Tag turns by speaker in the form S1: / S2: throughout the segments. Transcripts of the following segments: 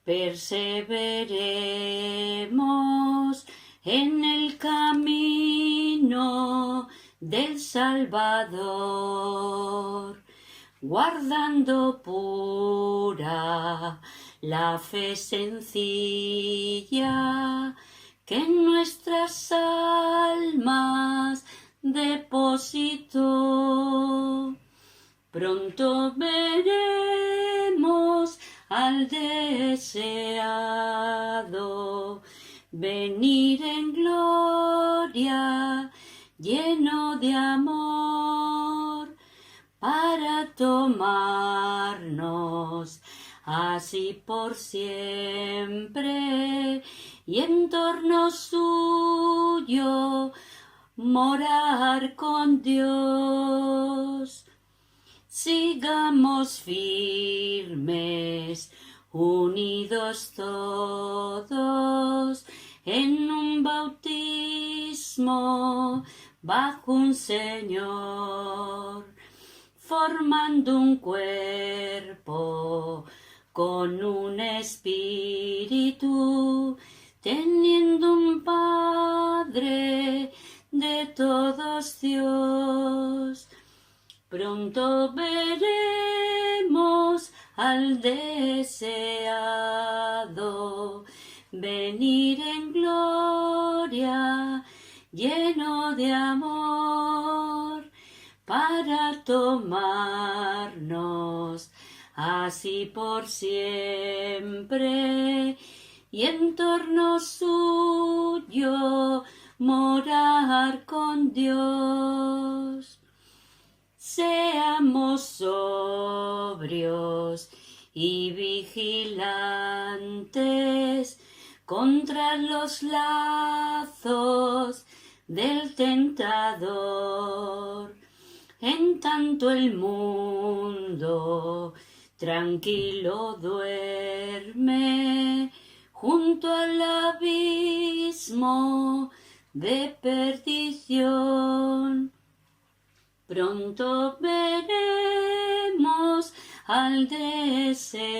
S1: Perseveremos en el camino del Salvador, guardando pura la fe sencilla que en nuestras almas depositó. Pronto veremos al deseado venir en gloria, lleno de amor, para tomarnos así por siempre y en torno suyo morar con Dios. Sigamos firmes, unidos todos en un bautismo bajo un Señor, formando un cuerpo con un espíritu, teniendo un Padre de todos Dios. Pronto veremos al deseado venir en gloria, lleno de amor, para tomarnos así por siempre y en torno suyo morar con Dios. Seamos sobrios y vigilantes contra los lazos del tentador. En tanto el mundo tranquilo duerme junto al abismo de perdición. Pronto veremos al deseado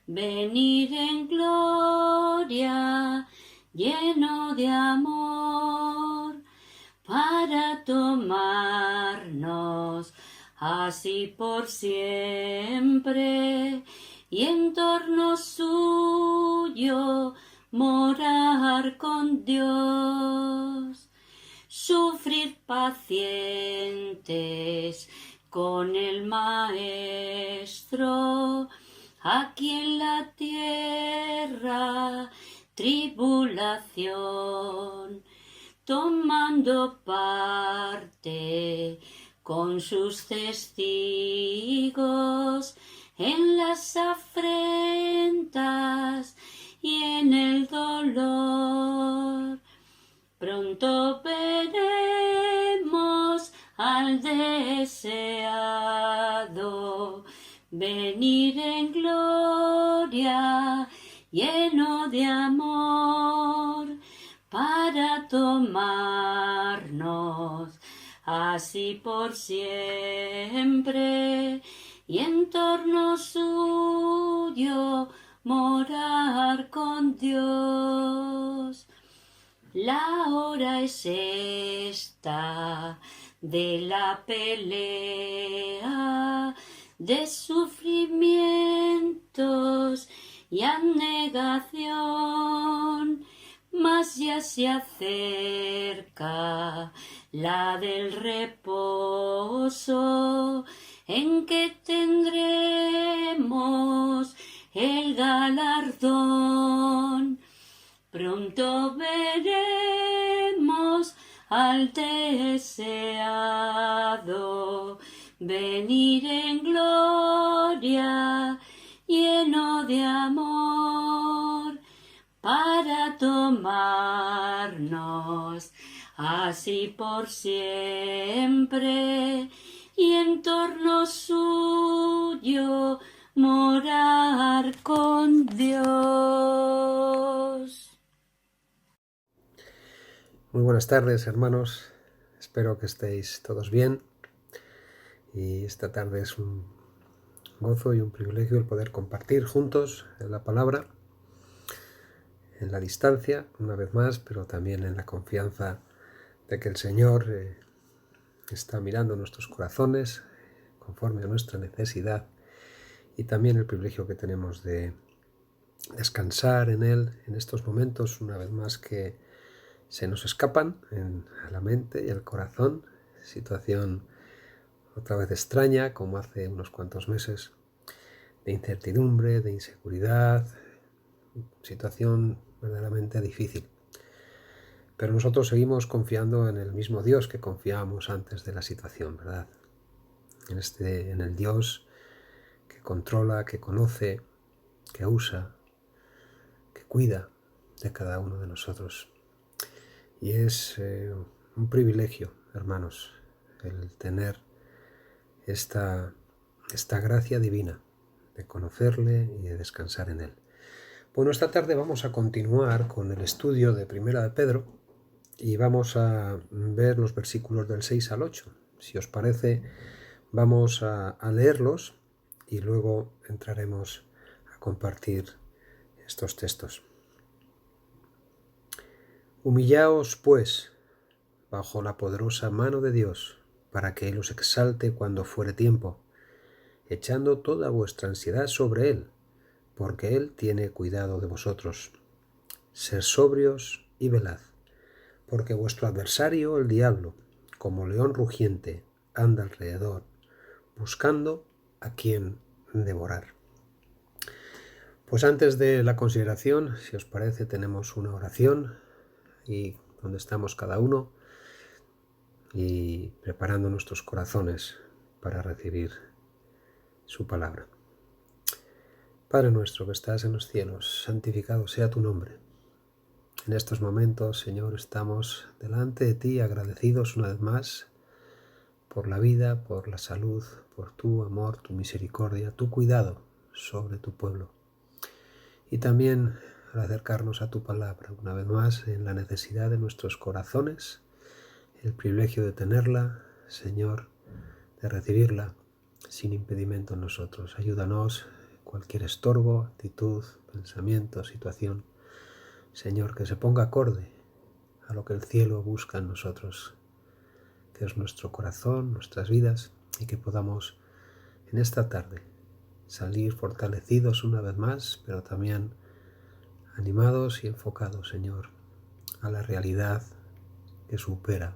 S1: venir en gloria, lleno de amor, para tomarnos así por siempre y en torno suyo morar con Dios. Sufrir pacientes con el Maestro, aquí en la tierra tribulación, tomando parte con sus testigos en las afrentas y en el dolor. Pronto veremos al deseado venir en gloria, lleno de amor, para tomarnos así por siempre y en torno suyo morar con Dios. La hora es esta de la pelea, de sufrimientos y abnegación, mas ya se acerca la del reposo, en que tendremos el galardón. Pronto veremos al deseado venir en gloria, lleno de amor, para tomarnos así por siempre y en torno suyo morar con Dios.
S2: Muy buenas tardes, hermanos. Espero que estéis todos bien. Y esta tarde es un gozo y un privilegio el poder compartir juntos la palabra en la distancia, una vez más, pero también en la confianza de que el Señor está mirando nuestros corazones conforme a nuestra necesidad, y también el privilegio que tenemos de descansar en Él en estos momentos, una vez más, que se nos escapan a la mente y al corazón. Situación otra vez extraña, como hace unos cuantos meses, de incertidumbre, de inseguridad, situación verdaderamente difícil. Pero nosotros seguimos confiando en el mismo Dios que confiábamos antes de la situación, ¿verdad? En el Dios que controla, que conoce, que usa, que cuida de cada uno de nosotros. Y es un privilegio, hermanos, el tener esta gracia divina de conocerle y de descansar en Él. Bueno, esta tarde vamos a continuar con el estudio de Primera de Pedro y vamos a ver los versículos del 6 al 8. Si os parece, vamos a leerlos y luego entraremos a compartir estos textos. Humillaos, pues, bajo la poderosa mano de Dios, para que Él os exalte cuando fuere tiempo, echando toda vuestra ansiedad sobre Él, porque Él tiene cuidado de vosotros. Sed sobrios y velad, porque vuestro adversario, el diablo, como león rugiente, anda alrededor, buscando a quien devorar. Pues antes de la consideración, si os parece, tenemos una oración y donde estamos cada uno y preparando nuestros corazones para recibir su palabra. Padre nuestro que estás en los cielos, santificado sea tu nombre. En estos momentos, Señor, estamos delante de ti agradecidos una vez más por la vida, por la salud, por tu amor, tu misericordia, tu cuidado sobre tu pueblo. Y también al acercarnos a tu palabra, una vez más, en la necesidad de nuestros corazones, el privilegio de tenerla, Señor, de recibirla sin impedimento en nosotros. Ayúdanos cualquier estorbo, actitud, pensamiento, situación, Señor, que se ponga acorde a lo que el cielo busca en nosotros, que es nuestro corazón, nuestras vidas, y que podamos en esta tarde salir fortalecidos una vez más, pero también animados y enfocados, Señor, a la realidad que supera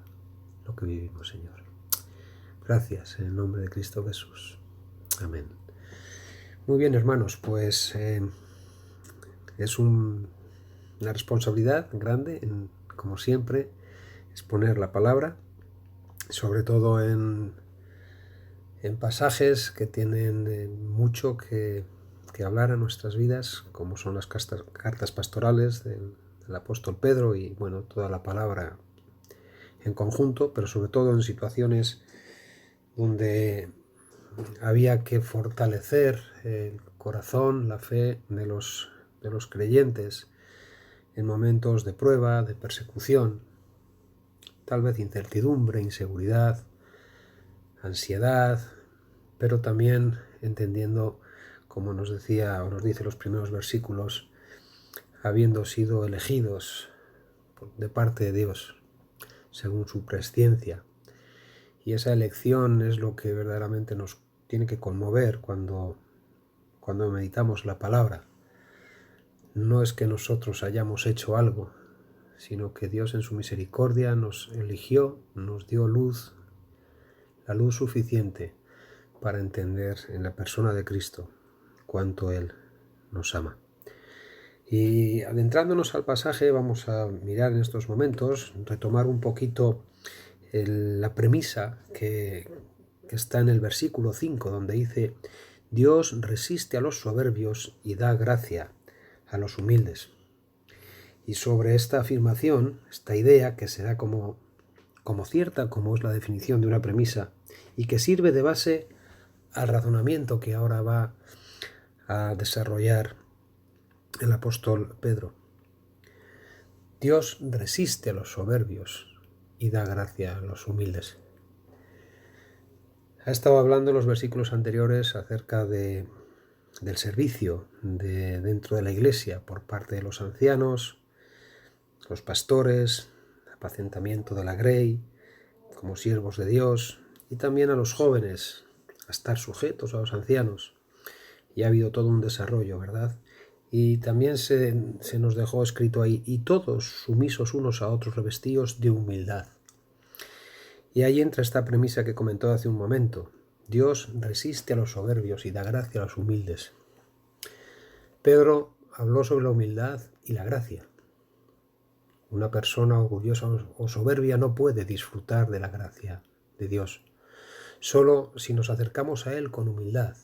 S2: lo que vivimos, Señor. Gracias, en el nombre de Cristo Jesús. Amén. Muy bien, hermanos, pues es una responsabilidad grande, como siempre, exponer la palabra, sobre todo en pasajes que tienen mucho que hablar a nuestras vidas, como son las cartas pastorales del apóstol Pedro y, bueno, toda la palabra en conjunto, pero sobre todo en situaciones donde había que fortalecer el corazón, la fe de los creyentes en momentos de prueba, de persecución, tal vez incertidumbre, inseguridad, ansiedad, pero también entendiendo, como nos decía o nos dice los primeros versículos, habiendo sido elegidos de parte de Dios según su presciencia. Y esa elección es lo que verdaderamente nos tiene que conmover cuando meditamos la palabra. No es que nosotros hayamos hecho algo, sino que Dios en su misericordia nos eligió, nos dio luz, la luz suficiente para entender en la persona de Cristo cuánto Él nos ama. Y adentrándonos al pasaje, vamos a mirar en estos momentos, retomar un poquito la premisa que está en el versículo 5, donde dice: Dios resiste a los soberbios y da gracia a los humildes. Y sobre esta afirmación, esta idea que se da como cierta, como es la definición de una premisa, y que sirve de base al razonamiento que ahora va a desarrollar el apóstol Pedro. Dios resiste a los soberbios y da gracia a los humildes. Ha estado hablando en los versículos anteriores acerca del servicio dentro de la iglesia por parte de los ancianos, los pastores, apacentamiento de la grey, como siervos de Dios, y también a los jóvenes, a estar sujetos a los ancianos. Y ha habido todo un desarrollo, ¿verdad? Y también se nos dejó escrito ahí, y todos sumisos unos a otros, revestidos de humildad. Y ahí entra esta premisa que comentó hace un momento. Dios resiste a los soberbios y da gracia a los humildes. Pedro habló sobre la humildad y la gracia. Una persona orgullosa o soberbia no puede disfrutar de la gracia de Dios. Solo si nos acercamos a Él con humildad,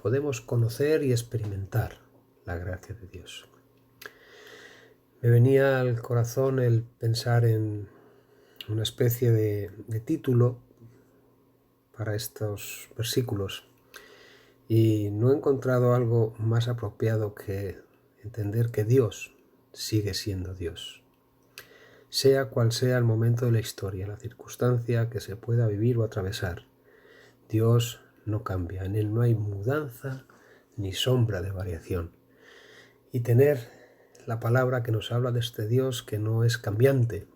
S2: podemos conocer y experimentar la gracia de Dios. Me venía al corazón el pensar en una especie de título para estos versículos y no he encontrado algo más apropiado que entender que Dios sigue siendo Dios. Sea cual sea el momento de la historia, la circunstancia que se pueda vivir o atravesar, Dios no cambia, en Él no hay mudanza ni sombra de variación. Y tener la palabra que nos habla de este Dios que no es cambiante,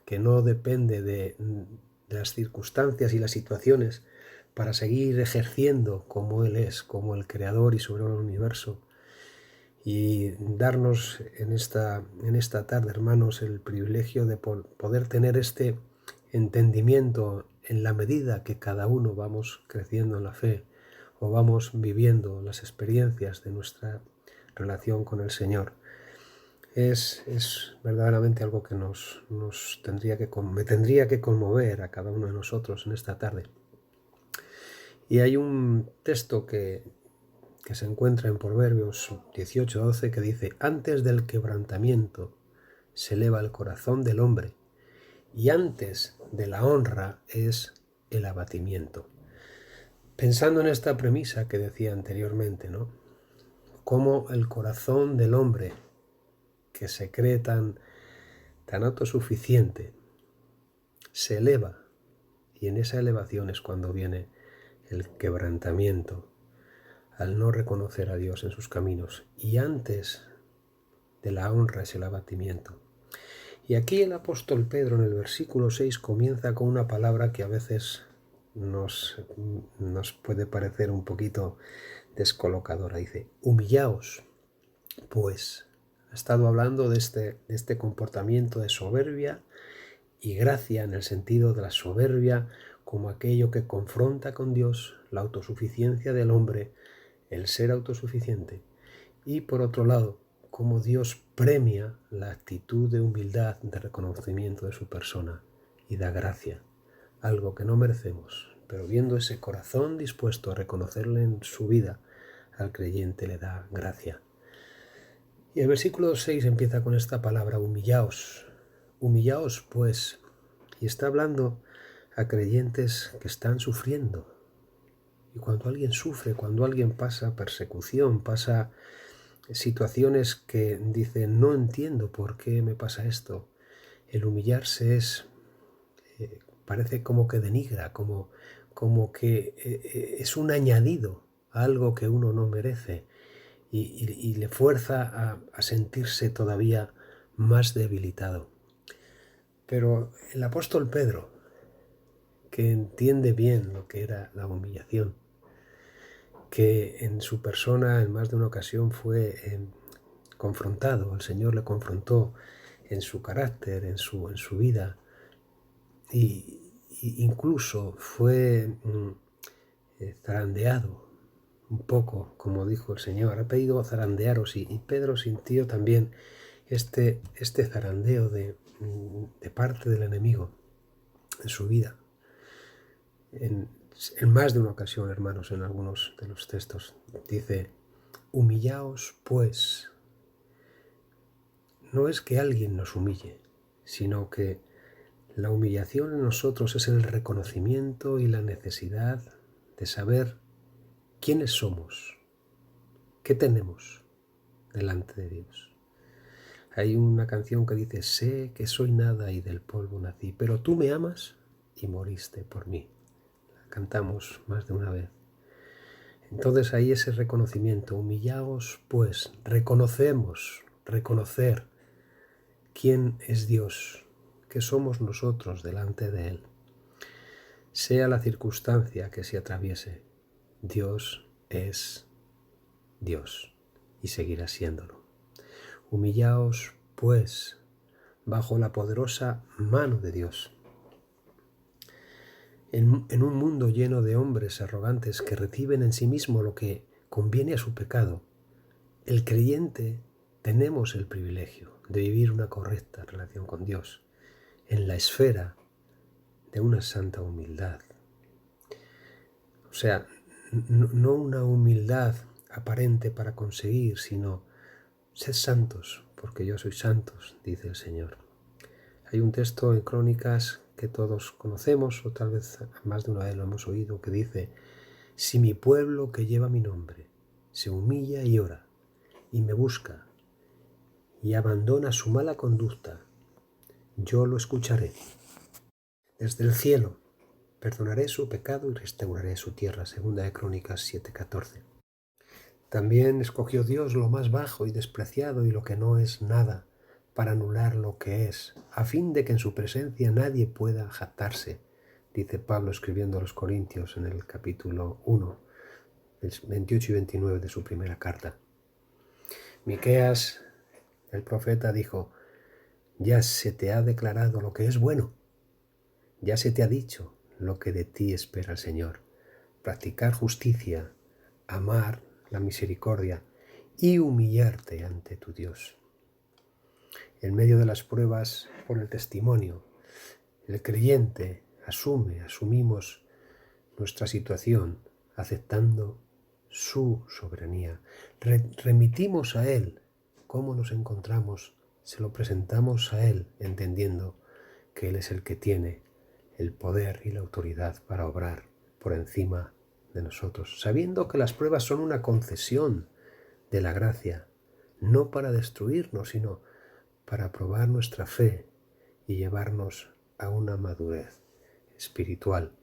S2: que no depende de las circunstancias y las situaciones para seguir ejerciendo como Él es, como el Creador y soberano del universo. Y darnos en esta tarde, hermanos, el privilegio de poder tener este entendimiento en la medida que cada uno vamos creciendo en la fe o vamos viviendo las experiencias de nuestra relación con el Señor. Es verdaderamente algo que me tendría que conmover a cada uno de nosotros en esta tarde. Y hay un texto que se encuentra en Proverbios 18:12 que dice: antes del quebrantamiento se eleva el corazón del hombre, y antes de la honra es el abatimiento. Pensando en esta premisa que decía anteriormente, ¿no? Cómo el corazón del hombre, que se cree tan autosuficiente, se eleva, y en esa elevación es cuando viene el quebrantamiento, al no reconocer a Dios en sus caminos, y antes de la honra es el abatimiento. Y aquí el apóstol Pedro en el versículo 6 comienza con una palabra que a veces nos puede parecer un poquito descolocadora. Dice: humillaos, pues. Ha estado hablando de este comportamiento de soberbia y gracia, en el sentido de la soberbia como aquello que confronta con Dios, la autosuficiencia del hombre, el ser autosuficiente, y por otro lado, cómo Dios premia la actitud de humildad, de reconocimiento de su persona y da gracia, algo que no merecemos, pero viendo ese corazón dispuesto a reconocerle en su vida, al creyente le da gracia. Y el versículo 6 empieza con esta palabra: humillaos, humillaos pues, y está hablando a creyentes que están sufriendo. Y cuando alguien sufre, cuando alguien pasa persecución, pasa situaciones que dice: no entiendo por qué me pasa esto, el humillarse parece como que denigra, como que es un añadido a algo que uno no merece, y le fuerza a sentirse todavía más debilitado. Pero el apóstol Pedro, que entiende bien lo que era la humillación, que en su persona en más de una ocasión fue confrontado, el Señor le confrontó en su carácter, en su vida, y incluso fue zarandeado un poco, como dijo el Señor: ha pedido zarandearos, y Pedro sintió también este zarandeo de parte del enemigo en su vida. En más de una ocasión, hermanos, en algunos de los textos dice: humillaos pues. No es que alguien nos humille, sino que la humillación en nosotros es el reconocimiento y la necesidad de saber quiénes somos, qué tenemos delante de Dios. Hay una canción que dice: sé que soy nada y del polvo nací, pero tú me amas y moriste por mí. cantamos más de una vez. Entonces ahí ese reconocimiento, humillaos pues, reconocer quién es Dios, qué somos nosotros delante de Él. Sea la circunstancia que se atraviese, Dios es Dios y seguirá siéndolo. Humillaos pues bajo la poderosa mano de Dios. En un mundo lleno de hombres arrogantes que reciben en sí mismo lo que conviene a su pecado, el creyente tenemos el privilegio de vivir una correcta relación con Dios en la esfera de una santa humildad. O sea, no una humildad aparente para conseguir, sino sed santos, porque yo soy santos, dice el Señor. Hay un texto en Crónicas que todos conocemos, o tal vez más de una vez lo hemos oído, que dice: si mi pueblo que lleva mi nombre se humilla y ora, y me busca, y abandona su mala conducta, yo lo escucharé. Desde el cielo perdonaré su pecado y restauraré su tierra. Segunda de Crónicas 7:14. También escogió Dios lo más bajo y despreciado y lo que no es nada, para anular lo que es, a fin de que en su presencia nadie pueda jactarse, dice Pablo escribiendo a los Corintios en el capítulo 1, 28 y 29 de su primera carta. Miqueas, el profeta, dijo: ya se te ha declarado lo que es bueno, ya se te ha dicho lo que de ti espera el Señor: practicar justicia, amar la misericordia y humillarte ante tu Dios. En medio de las pruebas, por el testimonio, el creyente asumimos nuestra situación aceptando su soberanía. Remitimos a Él cómo nos encontramos, se lo presentamos a Él entendiendo que Él es el que tiene el poder y la autoridad para obrar por encima de nosotros, sabiendo que las pruebas son una concesión de la gracia, no para destruirnos, sino para probar nuestra fe y llevarnos a una madurez espiritual.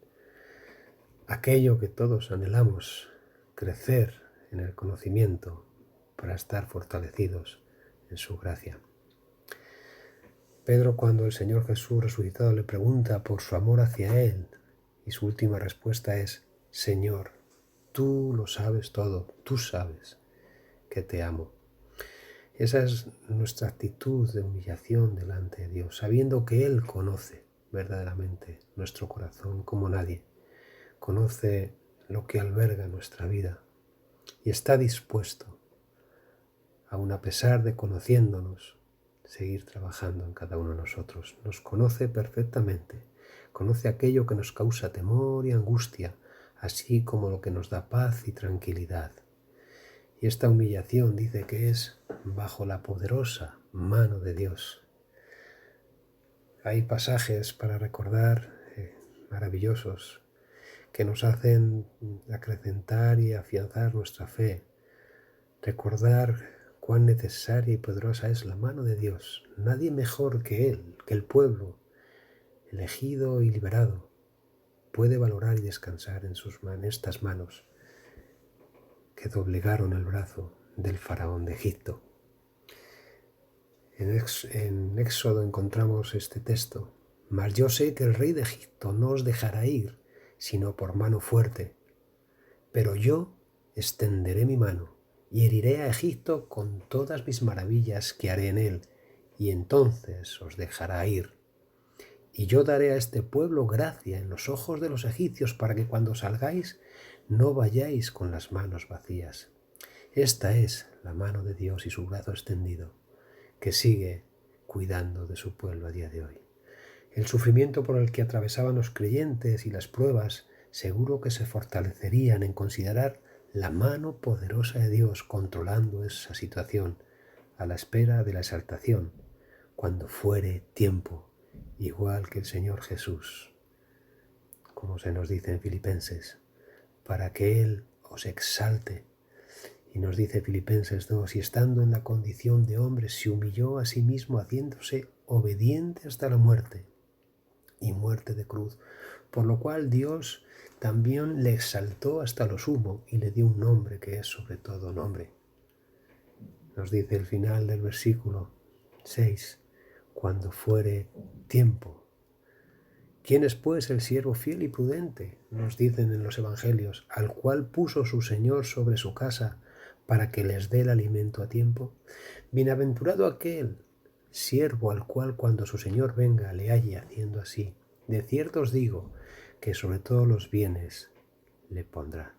S2: Aquello que todos anhelamos, crecer en el conocimiento para estar fortalecidos en su gracia. Pedro, cuando el Señor Jesús resucitado le pregunta por su amor hacia Él, y su última respuesta es: Señor, tú lo sabes todo, tú sabes que te amo. Esa es nuestra actitud de humillación delante de Dios, sabiendo que Él conoce verdaderamente nuestro corazón como nadie, conoce lo que alberga nuestra vida y está dispuesto, aun a pesar de conociéndonos, seguir trabajando en cada uno de nosotros. Nos conoce perfectamente, conoce aquello que nos causa temor y angustia, así como lo que nos da paz y tranquilidad. Y esta humillación dice que es bajo la poderosa mano de Dios. Hay pasajes para recordar maravillosos que nos hacen acrecentar y afianzar nuestra fe. Recordar cuán necesaria y poderosa es la mano de Dios. Nadie mejor que Él, que el pueblo, elegido y liberado, puede valorar y descansar en estas manos que doblegaron el brazo del faraón de Egipto. En Éxodo encontramos este texto: mas yo sé que el rey de Egipto no os dejará ir, sino por mano fuerte. Pero yo extenderé mi mano y heriré a Egipto con todas mis maravillas que haré en él, y entonces os dejará ir. Y yo daré a este pueblo gracia en los ojos de los egipcios, para que cuando salgáis no vayáis con las manos vacías. Esta es la mano de Dios y su brazo extendido, que sigue cuidando de su pueblo a día de hoy. El sufrimiento por el que atravesaban los creyentes y las pruebas seguro que se fortalecerían en considerar la mano poderosa de Dios controlando esa situación, a la espera de la exaltación, cuando fuere tiempo, igual que el Señor Jesús, como se nos dice en Filipenses, para que Él os exalte. Y nos dice Filipenses 2, y estando en la condición de hombre, se humilló a sí mismo, haciéndose obediente hasta la muerte, y muerte de cruz. por lo cual Dios también le exaltó hasta lo sumo y le dio un nombre que es sobre todo nombre. Nos dice el final del versículo 6, cuando fuere tiempo. ¿Quién es pues el siervo fiel y prudente? Nos dicen en los evangelios, al cual puso su Señor sobre su casa para que les dé el alimento a tiempo. Bienaventurado aquel siervo al cual cuando su Señor venga le halle haciendo así. De cierto os digo que sobre todos los bienes le pondrá.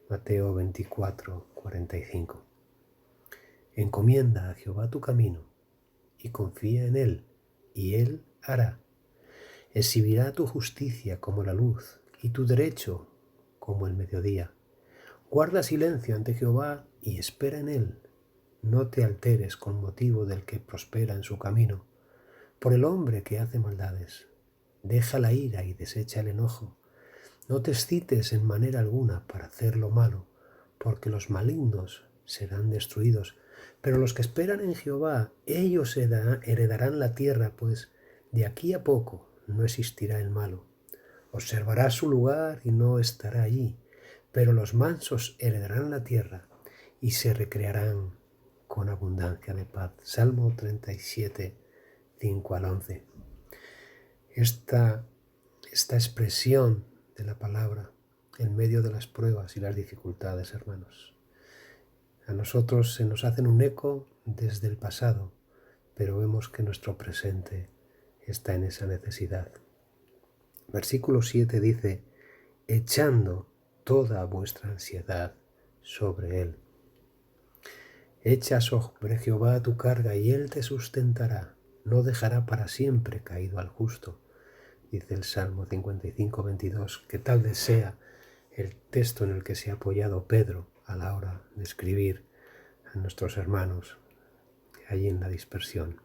S2: Mateo 24, 45. Encomienda a Jehová tu camino y confía en él, y él hará. Exhibirá tu justicia como la luz y tu derecho como el mediodía. Guarda silencio ante Jehová y espera en él. No te alteres con motivo del que prospera en su camino, por el hombre que hace maldades. Deja la ira y desecha el enojo. No te excites en manera alguna para hacer lo malo, porque los malignos serán destruidos. Pero los que esperan en Jehová, ellos heredarán la tierra, pues de aquí a poco no existirá el malo. Observará su lugar y no estará allí, pero los mansos heredarán la tierra y se recrearán con abundancia de paz. Salmo 37, 5 al 11. Esta expresión de la palabra en medio de las pruebas y las dificultades, hermanos. A nosotros se nos hacen un eco desde el pasado, pero vemos que nuestro presente está en esa necesidad. Versículo 7 dice, echando toda vuestra ansiedad sobre él. Echa sobre Jehová tu carga y él te sustentará, no dejará para siempre caído al justo. Dice el Salmo 55, 22, que tal vez sea el texto en el que se ha apoyado Pedro a la hora de escribir a nuestros hermanos allí en la dispersión.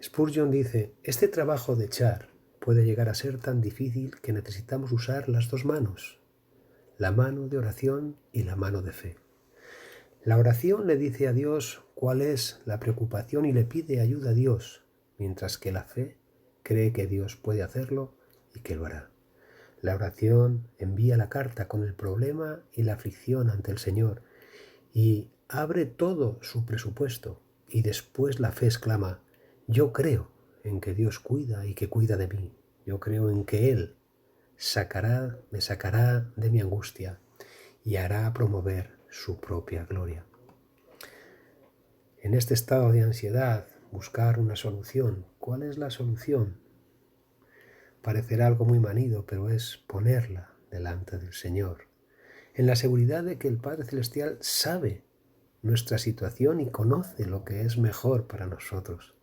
S2: Spurgeon dice, este trabajo de echar puede llegar a ser tan difícil que necesitamos usar las dos manos, la mano de oración y la mano de fe. La oración le dice a Dios cuál es la preocupación y le pide ayuda a Dios, mientras que la fe cree que Dios puede hacerlo y que lo hará. La oración envía la carta con el problema y la aflicción ante el Señor y abre todo su presupuesto, y después la fe exclama, yo creo en que Dios cuida y que cuida de mí. Yo creo en que Él me sacará de mi angustia y hará promover su propia gloria. En este estado de ansiedad, buscar una solución. ¿Cuál es la solución? Parecerá algo muy manido, pero es ponerla delante del Señor, en la seguridad de que el Padre Celestial sabe nuestra situación y conoce lo que es mejor para nosotros.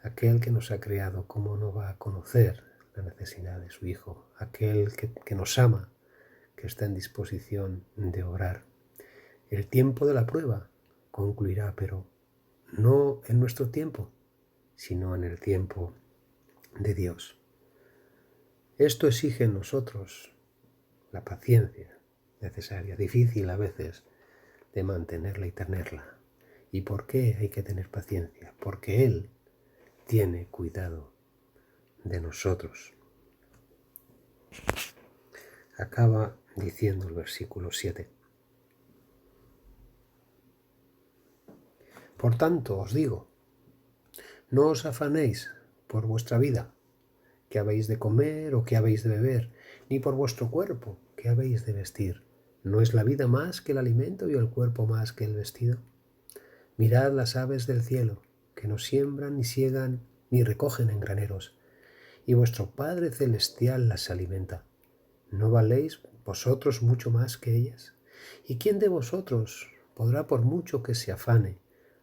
S2: Aquel que nos ha creado, ¿cómo no va a conocer la necesidad de su Hijo? Aquel que nos ama, que está en disposición de obrar. El tiempo de la prueba concluirá, pero no en nuestro tiempo, sino en el tiempo de Dios. Esto exige en nosotros la paciencia necesaria, difícil a veces de mantenerla y tenerla. ¿Y por qué hay que tener paciencia? Porque Él tiene cuidado de nosotros. Acaba diciendo el versículo 7. Por tanto, os digo, no os afanéis por vuestra vida, qué habéis de comer o qué habéis de beber, ni por vuestro cuerpo, qué habéis de vestir. ¿No es la vida más que el alimento y el cuerpo más que el vestido? Mirad las aves del cielo, que no siembran, ni siegan, ni recogen en graneros, y vuestro Padre Celestial las alimenta. ¿No valéis vosotros mucho más que ellas? ¿Y quién de vosotros podrá, por mucho que se afane,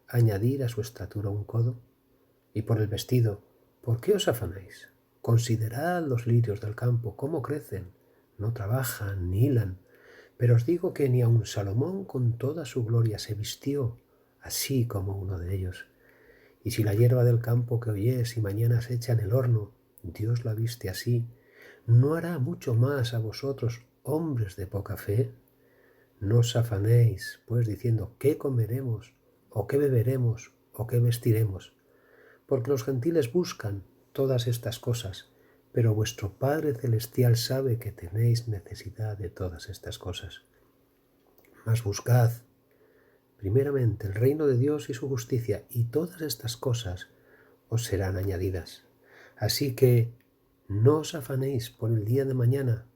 S2: añadir a su estatura un codo? Y por el vestido, ¿por qué os afanáis? Considerad los lirios del campo, cómo crecen, no trabajan ni hilan. Pero os digo que ni aun Salomón con toda su gloria se vistió así como uno de ellos. Y si la hierba del campo que hoy es y mañana se echa en el horno, Dios la viste así, ¿no hará mucho más a vosotros, hombres de poca fe? No os afanéis, pues, diciendo, ¿qué comeremos, o qué beberemos, o qué vestiremos? Porque los gentiles buscan todas estas cosas, pero vuestro Padre Celestial sabe que tenéis necesidad de todas estas cosas. Mas buscad primeramente el reino de Dios y su justicia, y todas estas cosas os serán añadidas. Así que no os afanéis por el día de mañana,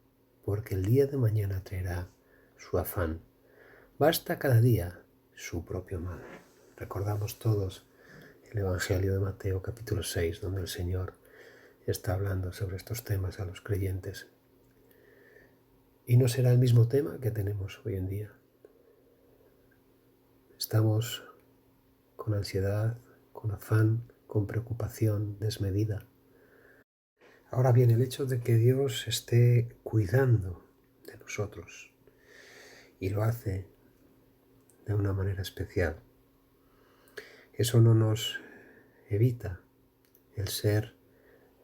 S2: porque el día de mañana traerá su afán. Basta cada día su propio mal. Recordamos todos el Evangelio de Mateo capítulo 6, donde el Señor está hablando sobre estos temas a los creyentes. Y no será el mismo tema que tenemos hoy en día. Estamos con ansiedad, con afán, con preocupación desmedida. Ahora bien, el hecho de que Dios esté cuidando de nosotros y lo hace de una manera especial, eso no nos evita el ser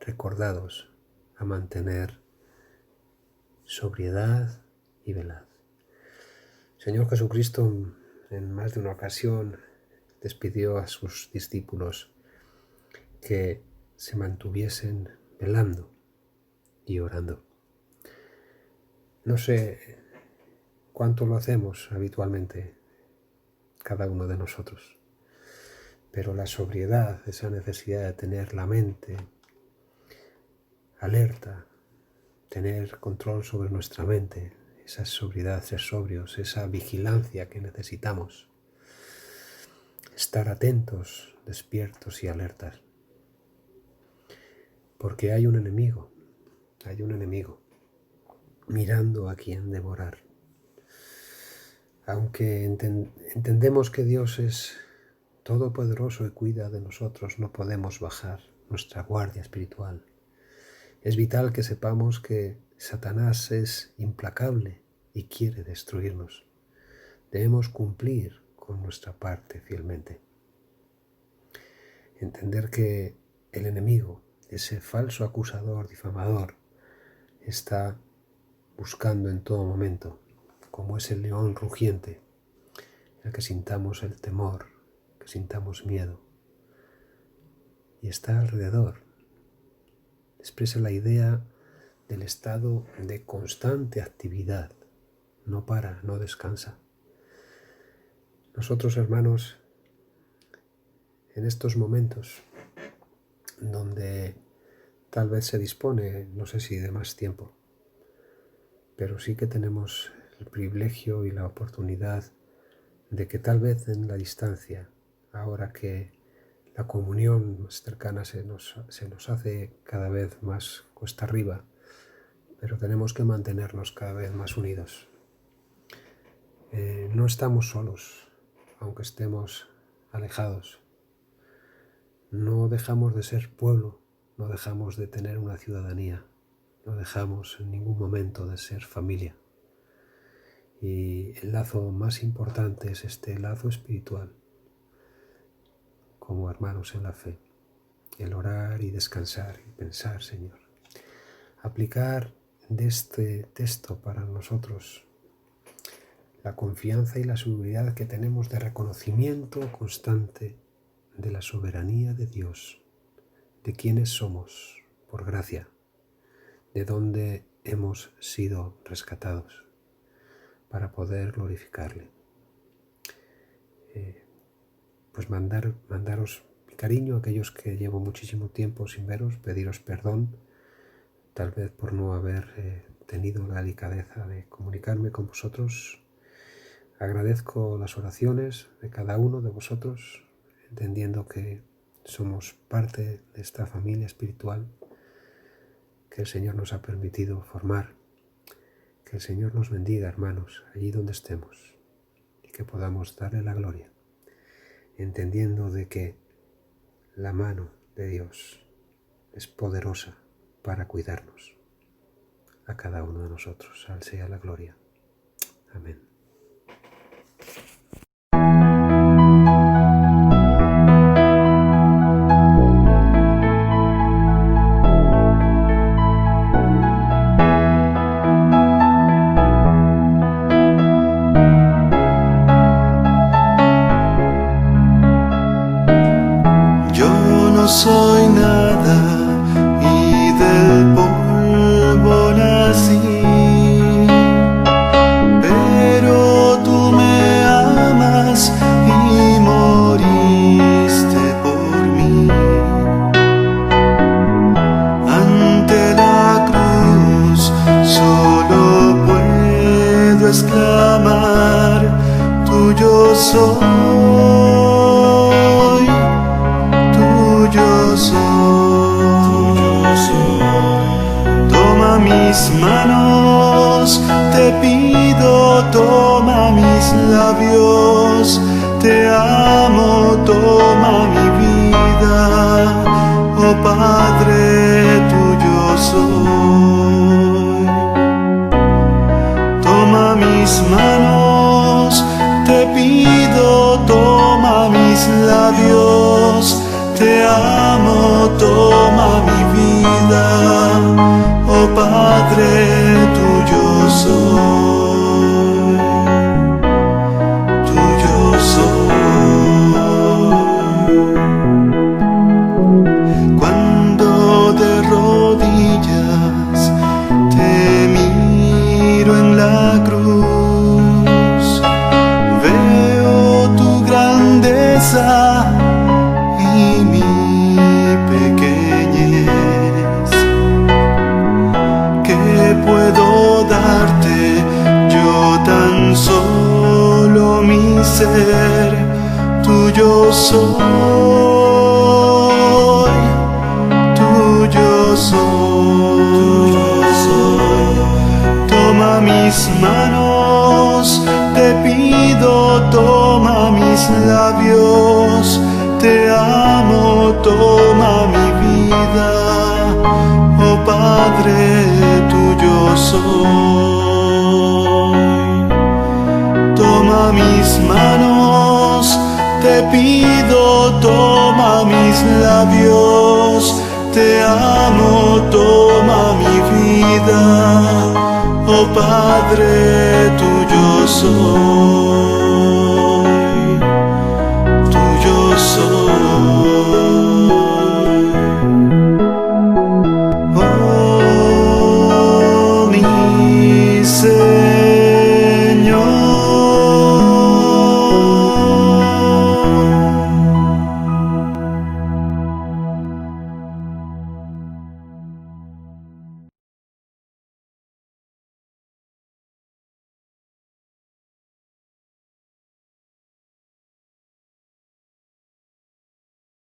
S2: recordados a mantener sobriedad y velad. Señor Jesucristo en más de una ocasión les pidió a sus discípulos que se mantuviesen velando y orando. No sé cuánto lo hacemos habitualmente cada uno de nosotros, pero la sobriedad, esa necesidad de tener la mente alerta, tener control sobre nuestra mente, esa sobriedad, ser sobrios, esa vigilancia que necesitamos, estar atentos, despiertos y alertas. Porque hay un enemigo mirando a quien devorar. Aunque entendemos que Dios es todopoderoso y cuida de nosotros, no podemos bajar nuestra guardia espiritual. Es vital que sepamos que Satanás es implacable y quiere destruirnos. Debemos cumplir con nuestra parte fielmente. Entender que el enemigo, ese falso acusador, difamador, está buscando en todo momento, como es el león rugiente, el que sintamos el temor, que sintamos miedo. Y está alrededor. Expresa la idea del estado de constante actividad. No para, no descansa. Nosotros, hermanos, en estos momentos donde tal vez se dispone, no sé si de más tiempo, pero sí que tenemos el privilegio y la oportunidad de que tal vez en la distancia, ahora que la comunión más cercana se nos hace cada vez más cuesta arriba, pero tenemos que mantenernos cada vez más unidos. No estamos solos, aunque estemos alejados. No dejamos de ser pueblo, no dejamos de tener una ciudadanía, no dejamos en ningún momento de ser familia. Y el lazo más importante es este lazo espiritual, como hermanos en la fe, el orar y descansar y pensar, Señor. Aplicar de este texto para nosotros la confianza y la seguridad que tenemos de reconocimiento constante de la soberanía de Dios, de quiénes somos por gracia, de dónde hemos sido rescatados para poder glorificarle. Pues mandaros mi cariño a aquellos que llevo muchísimo tiempo sin veros, pediros perdón, tal vez por no haber tenido la delicadeza de comunicarme con vosotros. Agradezco las oraciones de cada uno de vosotros, entendiendo que somos parte de esta familia espiritual que el Señor nos ha permitido formar. Que el Señor nos bendiga, hermanos, allí donde estemos, y que podamos darle la gloria, entendiendo de que la mano de Dios es poderosa para cuidarnos a cada uno de nosotros. Al sea la gloria. Amén.
S3: Yo no soy nada y del soy, tuyo soy. Toma mis manos, te pido, toma mis labios, te amo, toma mi vida, oh Padre, tuyo soy. Toma mis manos, te pido, toma mis labios, te amo, toma mi vida, oh Padre, tuyo soy, tuyo soy. Cuando de rodillas te miro en la cruz, veo tu grandeza y mi pequeñez. ¿Qué puedo darte yo, tan solo mi ser? Tuyo soy, tuyo soy. Toma mis manos, te pido, toma mis labios, te amo, toma mi vida, oh Padre, tuyo soy. Toma mis manos, te pido, toma mis labios, te amo, toma mi vida, oh Padre, tuyo soy.